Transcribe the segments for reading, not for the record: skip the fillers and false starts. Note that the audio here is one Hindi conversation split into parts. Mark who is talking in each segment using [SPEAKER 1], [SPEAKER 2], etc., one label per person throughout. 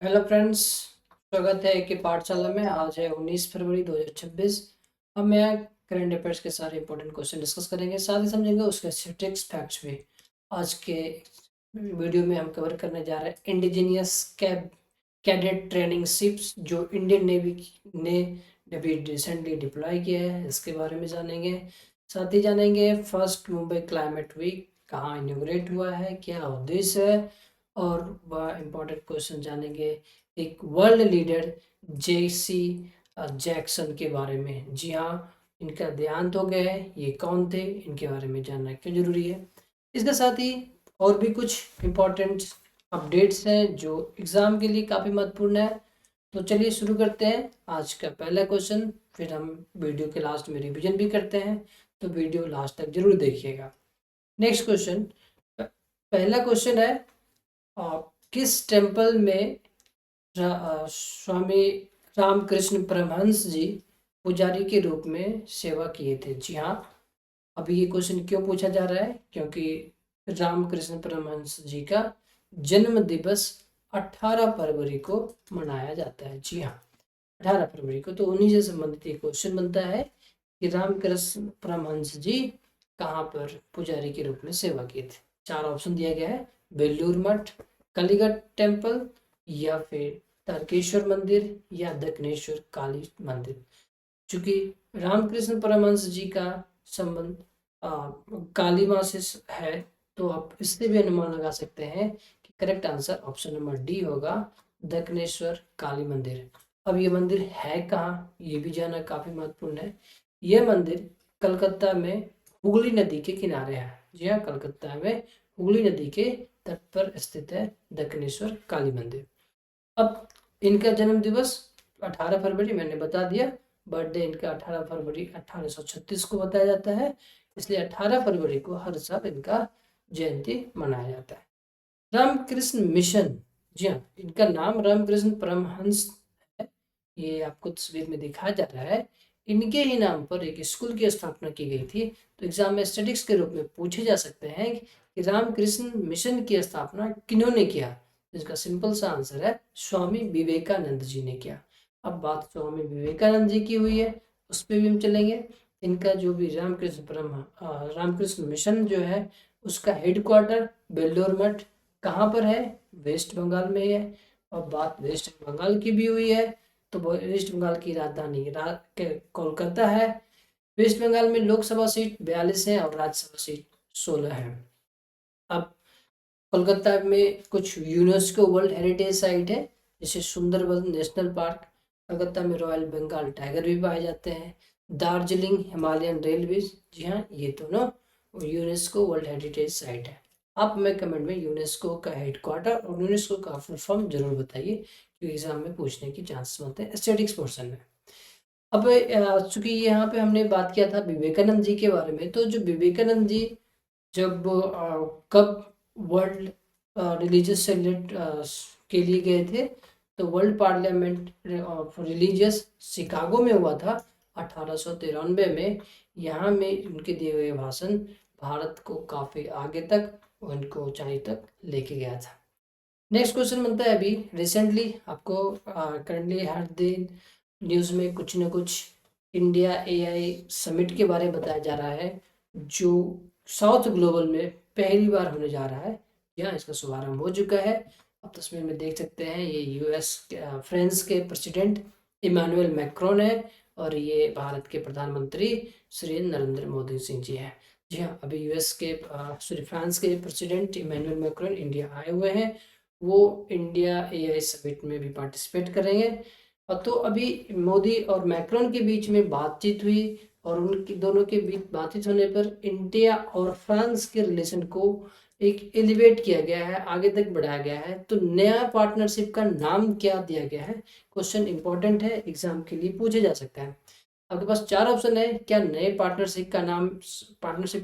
[SPEAKER 1] हेलो फ्रेंड्स, स्वागत है कि पाठशाला में। आज है 19 फरवरी 2026। हम यहाँ करंट अफेयर्स के सारे इंपॉर्टेंट क्वेश्चन डिस्कस करेंगे, साथ ही समझेंगे उसके स्टैटिस्टिक्स फैक्ट्स भी। आज के वीडियो में हम कवर करने जा रहे हैं इंडिजीनियस कैडेट ट्रेनिंग शिप्स जो इंडियन नेवी ने अभी रिसेंटली डिप्लॉय किया है, इसके बारे में जानेंगे। साथ ही जानेंगे फर्स्ट मुंबई क्लाइमेट वीक कहाँ इनॉग्रेट हुआ है, क्या उद्देश्य है, और वह इम्पोर्टेंट क्वेश्चन जानेंगे एक वर्ल्ड लीडर जेसी जैक्सन के बारे में। जी हाँ, इनका देहांत हो गया है। ये कौन थे, इनके बारे में जानना क्यों जरूरी है। इसके साथ ही और भी कुछ इम्पोर्टेंट अपडेट्स हैं जो एग्ज़ाम के लिए काफ़ी महत्वपूर्ण है। तो चलिए शुरू करते हैं आज का पहला क्वेश्चन, फिर हम वीडियो के लास्ट में रिवीजन भी करते हैं, तो वीडियो लास्ट तक जरूर देखिएगा। नेक्स्ट क्वेश्चन, पहला क्वेश्चन है किस टेम्पल में स्वामी रामकृष्ण परमहंस जी पुजारी के रूप में सेवा किए थे। जी हाँ, अभी ये क्वेश्चन क्यों पूछा जा रहा है, क्योंकि रामकृष्ण परमहंस जी का जन्म दिवस 18 फरवरी को मनाया जाता है। जी हाँ, 18 फरवरी को। तो उन्हीं से संबंधित एक क्वेश्चन बनता है कि रामकृष्ण परमहंस जी कहाँ पर पुजारी के रूप में सेवा किए थे। चार ऑप्शन दिया गया है, बेलूर मठ, कलिंगट टेम्पल, या फिर तारकेश्वर मंदिर, या दक्षिणेश्वर काली मंदिर। चूंकि रामकृष्ण परमहंस जी का संबंध काली माँ से है, तो आप इससे भी अनुमान लगा सकते हैं कि correct answer option number D होगा, दक्षिणेश्वर काली मंदिर। अब ये मंदिर है कहाँ, ये भी जानना काफी महत्वपूर्ण है। यह मंदिर कलकत्ता में हुगली नदी के किनारे है। जी हाँ, कलकत्ता में हुगली नदी के तट पर स्थित है दक्षिणेश्वर काली मंदिर। अब इनका जन्म दिवस 18 फरवरी मैंने बता दिया। बर्थडे इनका 18 फरवरी 1836 को बताया जाता है, इसलिए 18 फरवरी को हर साल इनका जयंती मनाया जाता है। रामकृष्ण मिशन, जी हाँ, इनका नाम रामकृष्ण परमहंस है। ये आपको तस्वीर में दिखाया जा रहा है। इनके ही नाम पर एक स्कूल की स्थापना की गई थी। तो एग्जाम में स्टैटिक्स के रूप में पूछे जा सकते हैं कि रामकृष्ण मिशन की स्थापना किन्होंने किया। इसका सिंपल सा आंसर है स्वामी विवेकानंद जी ने किया। अब बात स्वामी विवेकानंद जी की हुई है, उस पर भी हम चलेंगे। इनका जो भी रामकृष्ण मिशन जो है, उसका हेडक्वार्टर बेल्लोर मठ कहाँ पर है, वेस्ट बंगाल में है। और बात वेस्ट बंगाल की भी हुई है, तो वेस्ट बंगाल की राजधानी कोलकाता है। वेस्ट बंगाल में लोकसभा सीट 42 है और राज्यसभा सीट 16 है। अब कोलकाता में कुछ यूनेस्को वर्ल्ड हेरिटेज साइट है, जैसे सुंदरबन नेशनल पार्क। कोलकाता में रॉयल बंगाल टाइगर भी पाए जाते हैं। दार्जिलिंग हिमालयन रेलवेज, जी हाँ, ये दोनों यूनेस्को वर्ल्ड हेरिटेज साइट है। आप हमें कमेंट में यूनेस्को का हेडक्वार्टर और यूनेस्को का फुल फॉर्म जरूर बताइए, क्योंकि एग्जाम में पूछने की चांसेस होते हैं स्टैटिक्स पोर्शन में। अब चूंकि यहाँ पे हमने बात किया था विवेकानंद जी के बारे में, तो जो विवेकानंद जी जब कब वर्ल्ड रिलीजियस सेलिब्रेट के लिए गए थे, तो world parliament of religious Chicago में हुआ था 1893 में। यहाँ में उनके दिए हुए भाषण भारत को काफ़ी आगे तक, उनको ऊंचाई तक लेके गया था। नेक्स्ट क्वेश्चन बनता है, अभी रिसेंटली आपको करंटली हर दिन न्यूज़ में कुछ न कुछ इंडिया एआई समिट के बारे में बताया जा रहा है, जो साउथ ग्लोबल में पहली बार होने जा रहा है। यहाँ इसका शुभारंभ हो चुका है। आप तस्वीर में देख सकते हैं, ये यूएस फ्रांस के प्रेसिडेंट इमानुएल मैक्रोन है, और ये भारत के प्रधानमंत्री श्री नरेंद्र मोदी सिंह जी हैं। जी हाँ, अभी यूएस के फ्रांस के प्रेसिडेंट इमानुएल मैक्रोन इंडिया आए हुए हैं। वो इंडिया एआई समिट में भी पार्टिसिपेट करेंगे। तो अभी मोदी और मैक्रोन के बीच में बातचीत हुई, और उनकी दोनों के बीच बातचीत होने पर इंडिया और फ्रांस के रिलेशन को एक एलिवेट किया गया है, आगे तक बढ़ाया गया है। तो नया पार्टनरशिप का नाम क्या दिया गया है, क्वेश्चन इंपॉर्टेंट है, एग्जाम के लिए पूछे जा सकता है। आपके पास चार ऑप्शन है, क्या नए पार्टनरशिप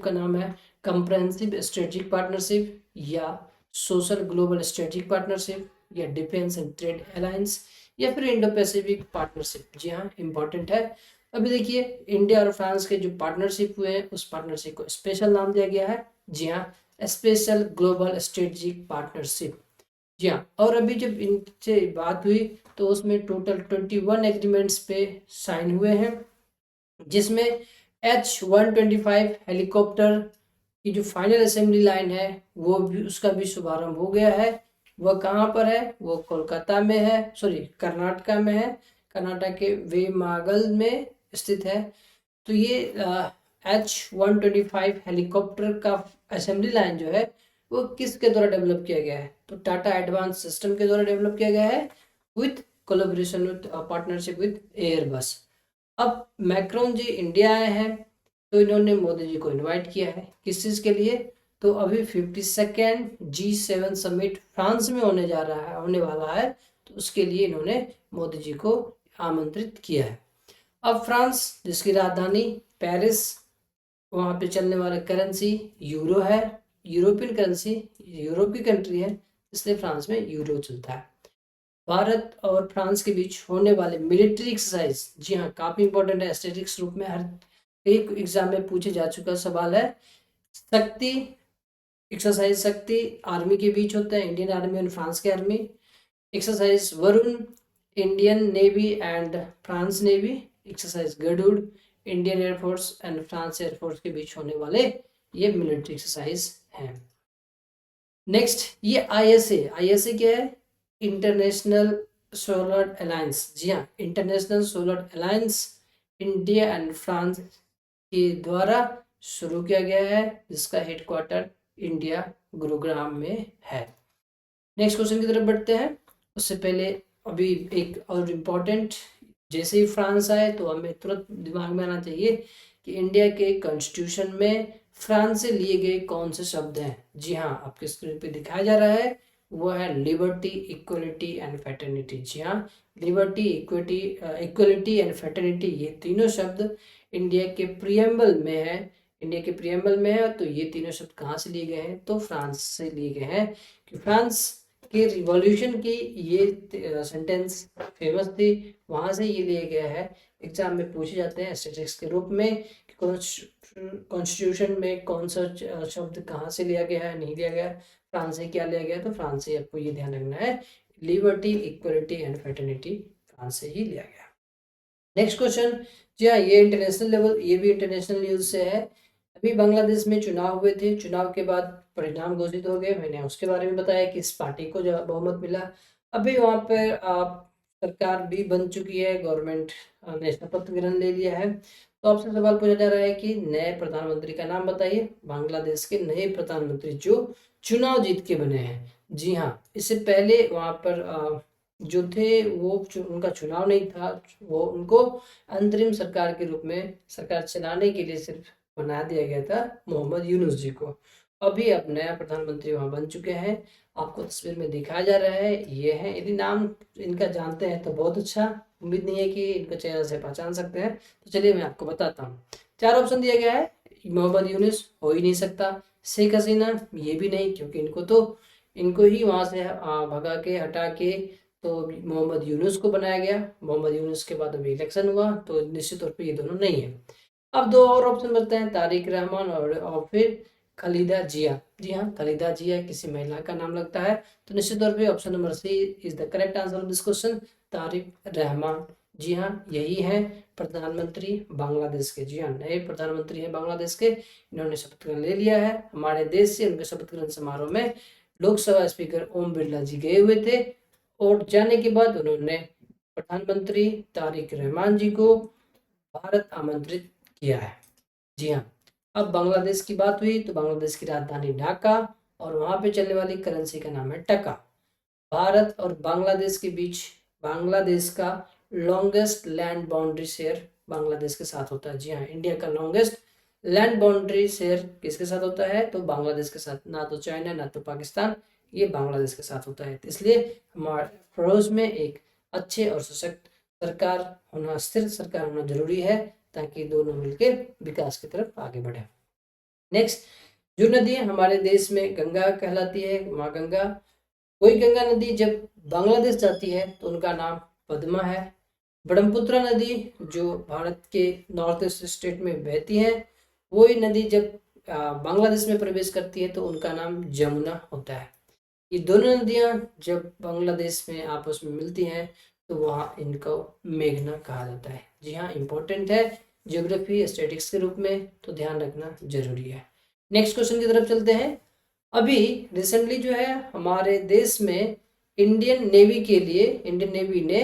[SPEAKER 1] का नाम है कंप्रेहेंसिव स्ट्रेटेजिक पार्टनरशिप, या सोशल ग्लोबल स्ट्रेटेजिक पार्टनरशिप, या डिफेंस एंड ट्रेड अलायंस, या फिर इंडो पैसिफिक पार्टनरशिप। जी हाँ, इंपॉर्टेंट है। अभी देखिए, इंडिया और फ्रांस के जो पार्टनरशिप हुए हैं, उस पार्टनरशिप को स्पेशल नाम दिया गया है। जी हाँ, स्पेशल ग्लोबल स्ट्रेटेजिक पार्टनरशिप। जी हाँ, और अभी जब इनसे बात हुई तो उसमें टोटल 21 एग्रीमेंट्स पे साइन हुए हैं, जिसमें H-125 हेलीकॉप्टर की जो फाइनल असेंबली लाइन है वो भी, उसका भी शुभारंभ हो गया है। वह कहाँ पर है? वो कोलकाता में है, सॉरी कर्नाटका में है, कर्नाटक के वेमागल में स्थित है। तो ये H-125 हेलीकॉप्टर का असेंबली लाइन जो है वो किसके द्वारा डेवलप किया गया है? तो टाटा एडवांस सिस्टम के द्वारा डेवलप किया गया है with collaboration with partnership with Airbus. अब मैक्रोन जी इंडिया आए हैं तो इन्होंने मोदी जी को इनवाइट किया है, किस चीज़ के लिए? तो अभी 52nd G7 समिट फ्रांस में होने जा रहा है, होने वाला है, तो उसके लिए इन्होंने मोदी जी को आमंत्रित किया है। अब फ्रांस जिसकी राजधानी पेरिस, वहाँ पे चलने वाला करेंसी यूरो है, यूरोपियन करेंसी, यूरोप की कंट्री है, इसलिए फ्रांस में यूरो चलता है। भारत और फ्रांस के बीच होने वाले मिलिट्री एक्सरसाइज, जी हाँ काफ़ी इंपॉर्टेंट है, स्टैटिस्टिक्स रूप में हर एक एग्जाम में पूछे जा चुका सवाल है। शक्ति एक्सरसाइज, शक्ति आर्मी के बीच होता है, इंडियन आर्मी और फ्रांस के आर्मी। Exercise Varuna, Indian navy and France navy. Exercise Garuda, Indian air force and France air force के बीच होने वाले ये मिलिट्री एक्सरसाइज हैं। नेक्स्ट ये आईएसए क्या है? International solar alliance. जी हाँ, international solar alliance India and France के द्वारा शुरू किया गया है, जिसका हेडक्वार्टर इंडिया गुरुग्राम में है। नेक्स्ट क्वेश्चन की तरफ बढ़ते हैं। उससे पहले अभी एक और इम्पोर्टेंट, जैसे ही फ्रांस आए तो हमें तुरंत दिमाग में आना चाहिए कि इंडिया के कॉन्स्टिट्यूशन में फ्रांस से लिए गए कौन से शब्द हैं। जी हाँ, आपके स्क्रीन पे दिखाया जा रहा है, वो है लिबर्टी, इक्वलिटी एंड फैटर्निटी। जी हाँ, लिबर्टी, इक्वलिटी एंड फैटर्निटी, ये तीनों शब्द इंडिया के प्रियम्बल में है। इंडिया के प्रियम्बल में है, तो ये तीनों शब्द कहाँ से लिए गए हैं? तो फ्रांस से लिए गए हैं, कि फ्रांस के रिवॉल्यूशन की ये सेंटेंस फेमस थी, वहाँ से ये लिया गया है। एग्जाम में पूछे जाते हैं स्टैटिस्टिक्स के रूप में कि कॉन्स्टिट्यूशन में कौन सा शब्द कहाँ से लिया गया है, नहीं लिया गया, फ्रांस से क्या लिया गया, तो फ्रांस से आपको ये ध्यान रखना है, liberty, equality and fraternity France से ही लिया गया। नेक्स्ट क्वेश्चन, जी हाँ ये इंटरनेशनल लेवल, ये भी इंटरनेशनल न्यूज से है। अभी बांग्लादेश में चुनाव हुए थे, चुनाव के बाद परिणाम घोषित हो गए, मैंने उसके बारे में बताया कि इस पार्टी को जो बहुमत मिला। अभी वहाँ पर सरकार भी बन चुकी है, गवर्नमेंट ने शपथ ग्रहण ले लिया है। तो आपसे सवाल पूछा जा रहा है कि नए प्रधानमंत्री का नाम बताइए, बांग्लादेश के नए प्रधानमंत्री जो चुनाव जीत के बने हैं। जी हाँ, इससे पहले वहाँ पर जो थे वो उनका चुनाव नहीं था, वो उनको अंतरिम सरकार के रूप में सरकार चलाने के लिए सिर्फ बना दिया गया था, मोहम्मद यूनुस जी को। अभी अब नया प्रधानमंत्री वहाँ बन चुके हैं, आपको तस्वीर में दिखाया जा रहा है, ये है। यदि नाम इनका जानते हैं तो बहुत अच्छा, उम्मीद नहीं है कि इनको चेहरा से पहचान सकते हैं, तो चलिए मैं आपको बताता हूँ। 4 ऑप्शन दिया गया है, मोहम्मद यूनुस हो ही नहीं सकता, शेख हसीना ये भी नहीं, क्योंकि इनको ही वहाँ से भगा के हटा के तो मोहम्मद यूनुस को बनाया गया। मोहम्मद यूनुस के बाद अभी इलेक्शन हुआ, तो निश्चित तौर पे ये दोनों नहीं है। अब 2 और ऑप्शन बनते हैं, तारिक रहमान और फिर खालिदा जिया। जी हाँ, खालिदा जिया किसी महिला का नाम लगता है, तो निश्चित तौर पे option number C is the correct answer of this question, Tariq Rahman. जी हाँ, यही है प्रधानमंत्री बांग्लादेश के। जी हाँ, नए प्रधानमंत्री हैं बांग्लादेश के, इन्होंने शपथ ग्रहण ले लिया है। हमारे देश से उनके शपथ ग्रहण समारोह में लोकसभा स्पीकर ओम बिरला जी गए हुए थे, और जाने के बाद उन्होंने प्रधानमंत्री तारिक रहमान जी को भारत आमंत्रित किया है। जी हाँ, अब बांग्लादेश की बात हुई तो बांग्लादेश की राजधानी ढाका, और वहाँ पे चलने वाली करेंसी का नाम है टका। भारत और बांग्लादेश के बीच बांग्लादेश का longest land boundary share Bangladesh के साथ होता है। जी हाँ, इंडिया का लॉन्गेस्ट लैंड बाउंड्री शेयर किसके साथ होता है? तो बांग्लादेश के साथ, ना तो चाइना ना तो पाकिस्तान, ये बांग्लादेश के साथ होता है। तो इसलिए हमारे पड़ोस में एक अच्छे और सशक्त सरकार होना, स्थिर सरकार होना जरूरी है, ताकि दोनों मिलकर विकास की तरफ आगे बढ़े। नेक्स्ट, जो नदी हमारे देश में गंगा कहलाती है, माँ गंगा, कोई गंगा नदी जब बांग्लादेश जाती है तो उनका नाम पद्मा है। ब्रह्मपुत्र नदी जो भारत के नॉर्थ ईस्ट स्टेट में बहती है, वही नदी जब बांग्लादेश में प्रवेश करती है तो उनका नाम जमुना होता है। ये दोनों नदियाँ जब बांग्लादेश में आपस में मिलती हैं तो वहाँ इनको मेघना कहा जाता है। जी हाँ, इम्पोर्टेंट है ज्योग्राफी स्टैटिक्स के रूप में, तो ध्यान रखना जरूरी है। नेक्स्ट क्वेश्चन की तरफ चलते हैं। अभी रिसेंटली जो है हमारे देश में इंडियन नेवी के लिए, इंडियन नेवी ने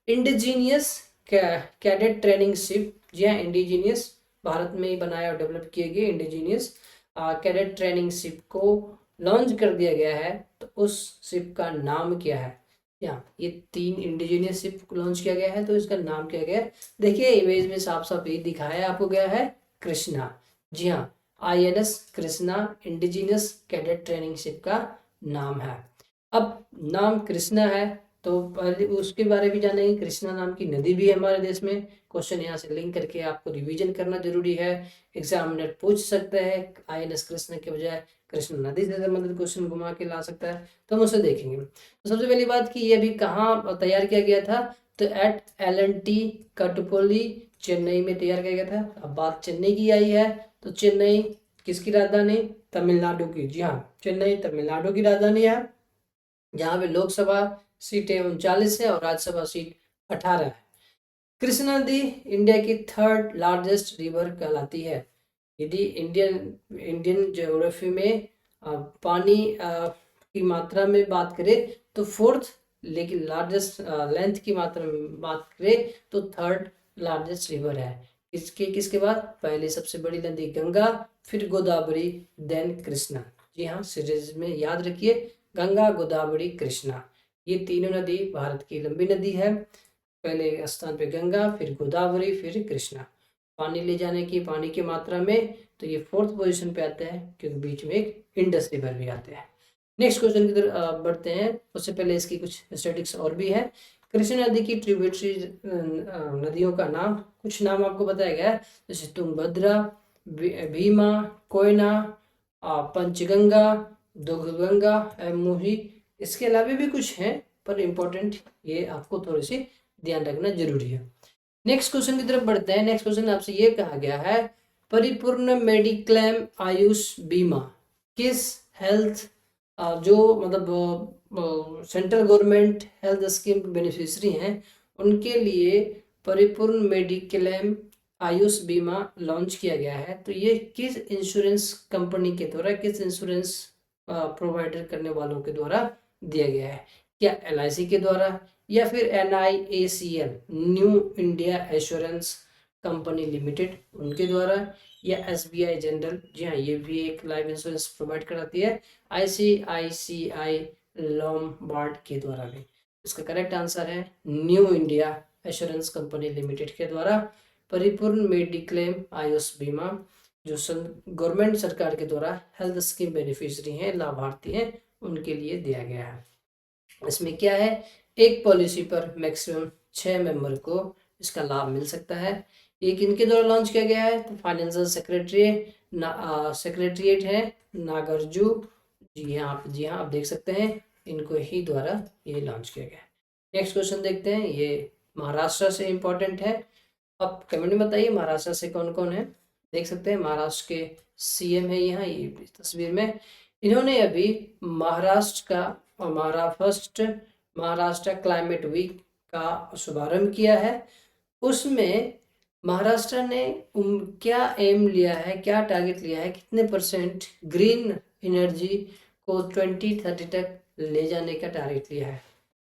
[SPEAKER 1] इंडिजीनियस कैडेट ट्रेनिंग शिप, जी हाँ इंडिजीनियस, भारत में ही बनाया और डेवलप किए गए इंडिजीनियस कैडेट ट्रेनिंग शिप को लॉन्च कर दिया गया है। तो उस शिप का नाम क्या है? ये 3 इंडिजीनियस शिप लॉन्च किया गया है, तो इसका नाम क्या गया है? देखिए इमेज में साफ साफ ये दिखाया आपको गया है, कृष्णा। जी हाँ, INS Krishna indigenous cadet training ship का नाम है। अब नाम कृष्णा है तो पहले उसके बारे में जानेंगे। कृष्णा नाम की नदी भी है हमारे देश में। क्वेश्चन यहाँ से लिंक करके आपको रिवीजन करना जरूरी है। एग्जामिनर पूछ सकते हैं INS कृष्णा के बजाय कृष्णा नदी से संबंधित क्वेश्चन घुमा के ला सकता है, तो हम उसे देखेंगे। तो सबसे पहली बात कि ये अभी कहाँ तैयार किया गया था? तो एट L&T कटुपल्ली चेन्नई में तैयार किया गया था। अब बात चेन्नई की आई है, तो चेन्नई किसकी राजधानी? तमिलनाडु की। जी हाँ, चेन्नई तमिलनाडु की राजधानी है, जहाँ पे लोकसभा सीटें 39 है और राज्यसभा सीट 18 है। कृष्णा नदी इंडिया की 3rd लार्जेस्ट रिवर कहलाती है। यदि इंडियन ज्योग्राफी में पानी की मात्रा में बात करें तो 4th, लेकिन लार्जेस्ट लेंथ की मात्रा में बात करें तो 3rd लार्जेस्ट रिवर है। किसके बाद? पहले सबसे बड़ी नदी गंगा, फिर गोदावरी, देन कृष्णा। जी हाँ, सीरीज में याद रखिए, गंगा, गोदावरी, कृष्णा, ये तीनों नदी भारत की लंबी नदी है। पहले स्थान पे गंगा, फिर गोदावरी, फिर कृष्णा। पानी ले जाने की, पानी की मात्रा में तो ये 4th पोजीशन पे आते हैं, क्योंकि बीच में एक इंडस रिवर भी आते हैं। नेक्स्ट क्वेश्चन की तरफ बढ़ते हैं। उससे पहले इसकी कुछ स्टैटिक्स और भी है। कृष्णा नदी की ट्रिब्यूटरी नदियों का नाम, कुछ नाम आपको बताया गया है, जैसे तुंगभद्रा, भीमा, कोयना, पंचगंगा, दुर्गंगा, मुही। इसके अलावा भी कुछ हैं, पर इम्पोर्टेंट ये आपको थोड़ी सी ध्यान रखना जरूरी है। नेक्स्ट क्वेश्चन की तरफ बढ़ते हैं। नेक्स्ट क्वेश्चन आपसे ये कहा गया है, परिपूर्ण मेडिक्लेम आयुष बीमा किस हेल्थ जो मतलब सेंट्रल गवर्नमेंट हेल्थ स्कीम के बेनिफिशियरी हैं उनके लिए परिपूर्ण मेडिक्लेम आयुष बीमा लॉन्च किया गया है। तो ये किस इंश्योरेंस कंपनी के द्वारा, किस इंश्योरेंस प्रोवाइडर करने वालों के द्वारा दिया गया है? क्या LIC के द्वारा, या फिर NIACL new India assurance company limited उनके द्वारा, या SBI जनरल, जी हाँ ये भी एक लाइफ इंश्योरेंस प्रोवाइड कराती है, ICICI लॉम्बार्ड के द्वारा भी? इसका करेक्ट आंसर है new India assurance company limited के द्वारा परिपूर्ण मेडिक्लेम आयुष बीमा, जो गवर्नमेंट सरकार के द्वारा हेल्थ स्कीम बेनिफिशियरी हैं, लाभार्थी हैं, उनके लिए दिया गया है। इसमें क्या है, एक पॉलिसी पर मैक्सिमम 6 मेंबर को इसका लाभ मिल सकता है। ये किनके द्वारा लॉन्च किया गया है? तो फाइनेंशियल सेक्रेटरिएट है नागार्जु। जी हाँ आप देख सकते हैं, इनको ही द्वारा ये लॉन्च किया गया है। नेक्स्ट क्वेश्चन देखते हैं, ये महाराष्ट्र से इम्पोर्टेंट है। अब कमेंट में बताइए महाराष्ट्र से कौन कौन है। देख सकते हैं महाराष्ट्र के CM है यहाँ ये तस्वीर में। इन्होंने अभी महाराष्ट्र का महाराष्ट्र क्लाइमेट वीक का शुभारंभ किया है। उसमें महाराष्ट्र ने क्या एम लिया है, क्या टारगेट लिया है, कितने परसेंट ग्रीन एनर्जी को 2030 तक ले जाने का टारगेट लिया है,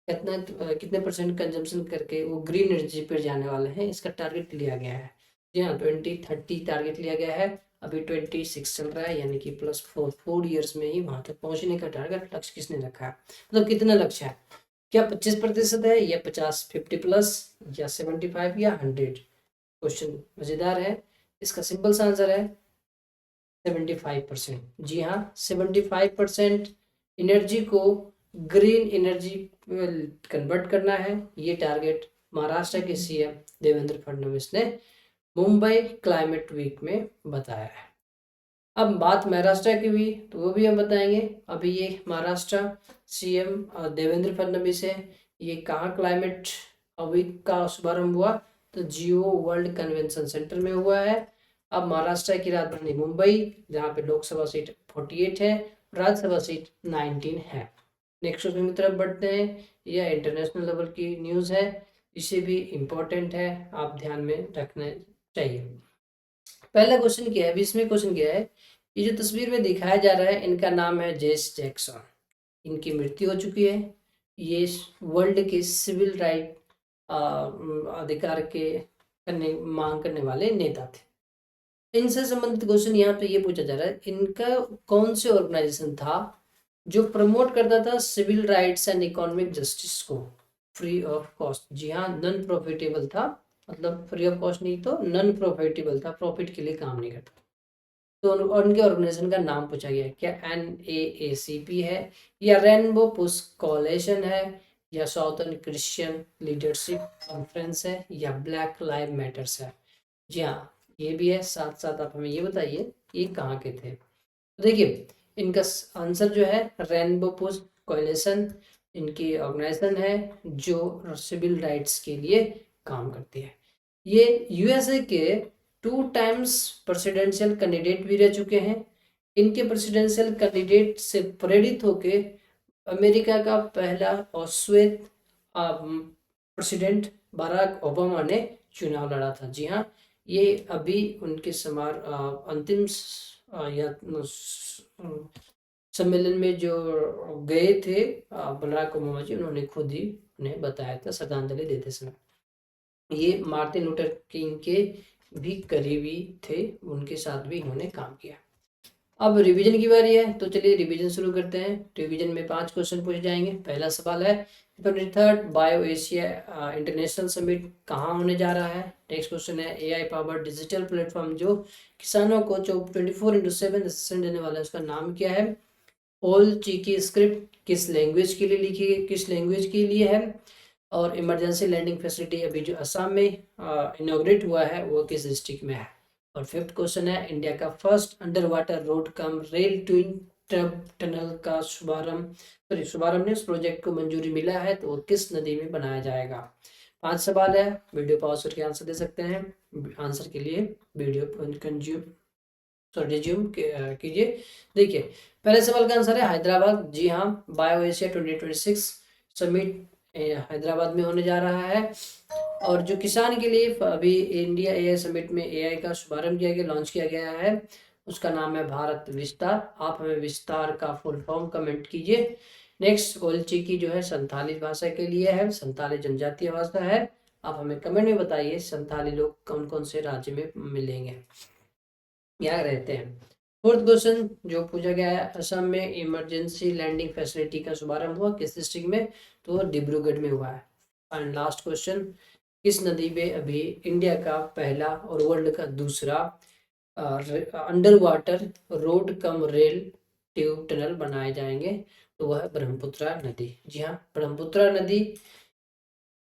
[SPEAKER 1] कितने परसेंट कंजम्पशन करके वो ग्रीन एनर्जी पर जाने वाले हैं, इसका टारगेट लिया गया है। जी हाँ, 2030 टारगेट लिया गया है। अभी 26 चल रहा है, यानी कि +4 ईयर्स में ही वहां तक पहुंचने का टारगेट लक्ष्य किसने रखा है? मतलब कितना लक्ष्य है? क्या 25% है, या 50 या 75 या 100? क्वेश्चन मजेदार है। इसका सिंपल सा आंसर है 75%। जी हाँ, 75% एनर्जी को ग्रीन एनर्जी कन्वर्ट करना है। ये टारगेट महाराष्ट्र के CM देवेंद्र फडणवीस ने मुंबई क्लाइमेट वीक में बताया है। अब बात महाराष्ट्र की हुई तो वो भी हम बताएंगे। अभी ये महाराष्ट्र CM देवेंद्र फडणवीस है, ये कहाँ क्लाइमेट वीक का शुभारंभ हुआ? तो जियो वर्ल्ड कन्वेंशन सेंटर में हुआ है। अब महाराष्ट्र की राजधानी मुंबई, जहाँ पे लोकसभा सीट 48 है, राज्यसभा सीट 19 है। नेक्स्ट क्वेश्चन की तरफ बढ़ते हैं। यह इंटरनेशनल लेवल की न्यूज़ है, इसे भी इम्पोर्टेंट है, आप ध्यान में रखना चाहिए। पहला क्वेश्चन क्या है, 20वें क्वेश्चन क्या है, ये जो तस्वीर में दिखाया जा रहा है इनका नाम है जेस जैक्सन। इनकी मृत्यु हो चुकी है। ये वर्ल्ड के सिविल राइट अधिकार के करने मांग करने वाले नेता थे। इनसे संबंधित क्वेश्चन यहाँ पे ये पूछा जा रहा है, इनका कौन से ऑर्गेनाइजेशन था जो प्रमोट करता था civil rights and economic justice को फ्री ऑफ कॉस्ट। जी हाँ, नॉन प्रॉफिटेबल था, मतलब फ्री ऑफ कॉस्ट नहीं तो नॉन प्रॉफिटेबल था, प्रॉफिट के लिए काम नहीं करता। तो उनके ऑर्गेनाइजेशन का नाम पूछा गया है, क्या NAACP है, या रेनबो पुश कॉलेशन है, या साउथर्न क्रिश्चियन लीडरशिप कॉन्फ्रेंस है, या ब्लैक लाइव मैटर्स है। जी हाँ, ये भी है। साथ साथ आप हमें ये बताइए ये कहाँ के थे। तो देखिए इनका आंसर जो है रेनबो पुश कॉलेशन इनकी ऑर्गेनाइजेशन है जो सिविल राइट्स के लिए काम करती है। ये USA के 2 टाइम्स प्रेसिडेंशियल कैंडिडेट भी रह चुके हैं। इनके प्रेसिडेंशियल कैंडिडेट से प्रेरित होके अमेरिका का पहला और श्वेत प्रेसिडेंट बराक ओबामा ने चुनाव लड़ा था। जी हाँ, ये अभी उनके अंतिम सम्मेलन में जो गए थे बराक ओबामा जी, उन्होंने खुद ही उन्हें बताया था श्रद्धांजलि देते समय। ये मार्टिन लूथर किंग के भी करीबी थे, उनके साथ भी इन्होंने काम किया। अब रिवीजन की बारी है, तो चलिए रिवीजन शुरू करते हैं। रिवीजन में 5 क्वेश्चन पूछे जाएंगे। पहला सवाल है 23rd bio Asia international summit कहाँ होने जा रहा है। नेक्स्ट क्वेश्चन है AI पावर डिजिटल प्लेटफॉर्म जो किसानों को 24/7 असिस्टेंस देने वाला है, उसका नाम क्या है। ओल चीकी स्क्रिप्ट किस लैंग्वेज के लिए लिखी गई, किस लैंग्वेज के लिए है। और इमरजेंसी लैंडिंग फैसिलिटी अभी जो असम में इनॉग्रेट हुआ है वो किस डिस्ट्रिक्ट में है। और 5th क्वेश्चन है इंडिया का first under water road cum rail twin tunnel का शुभारंभ ने उस प्रोजेक्ट को मंजूरी मिला है तो वो किस नदी में बनाया जाएगा। 5 सवाल है, वीडियो पॉज करके आंसर दे सकते हैं। आंसर के लिए वीडियो रिज्यूम कीजिए। देखिए पहले सवाल का आंसर है हैदराबाद। जी हाँ, बायो एशिया 2026 समिट हैदराबाद में होने जा रहा है। और जो किसान के लिए अभी इंडिया AI समिट में AI का शुभारंभ किया गया, लॉन्च किया गया है, उसका नाम है भारत विस्तार। आप हमें विस्तार का फुल फॉर्म कमेंट कीजिए। नेक्स्ट ओलची की जो है संथाली भाषा के लिए है, संथाली जनजातीय भाषा है। आप हमें कमेंट में बताइए संथाली लोग कौन कौन से राज्य में मिलेंगे या रहते हैं। 4th क्वेश्चन जो पूछा गया है, असम में इमरजेंसी लैंडिंग फैसिलिटी का शुभारंभ हुआ किस डिस्ट्रिक्ट में, तो डिब्रूगढ़ में हुआ है। एंड लास्ट क्वेश्चन, किस नदी में अभी इंडिया का पहला और वर्ल्ड का दूसरा under water road cum rail tube tunnel बनाए जाएंगे, तो वह ब्रह्मपुत्रा नदी। जी हाँ, ब्रह्मपुत्रा नदी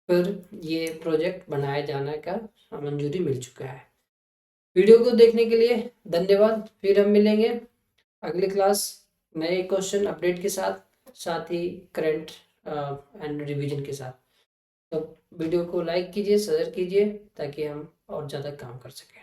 [SPEAKER 1] पर ये प्रोजेक्ट बनाए जाने का मंजूरी मिल चुका है। वीडियो को देखने के लिए धन्यवाद। फिर हम मिलेंगे अगली क्लास नए क्वेश्चन अपडेट के साथ, साथ ही करंट एंड रिवीजन के साथ। तो वीडियो को लाइक कीजिए, शेयर कीजिए ताकि हम और ज़्यादा काम कर सकें।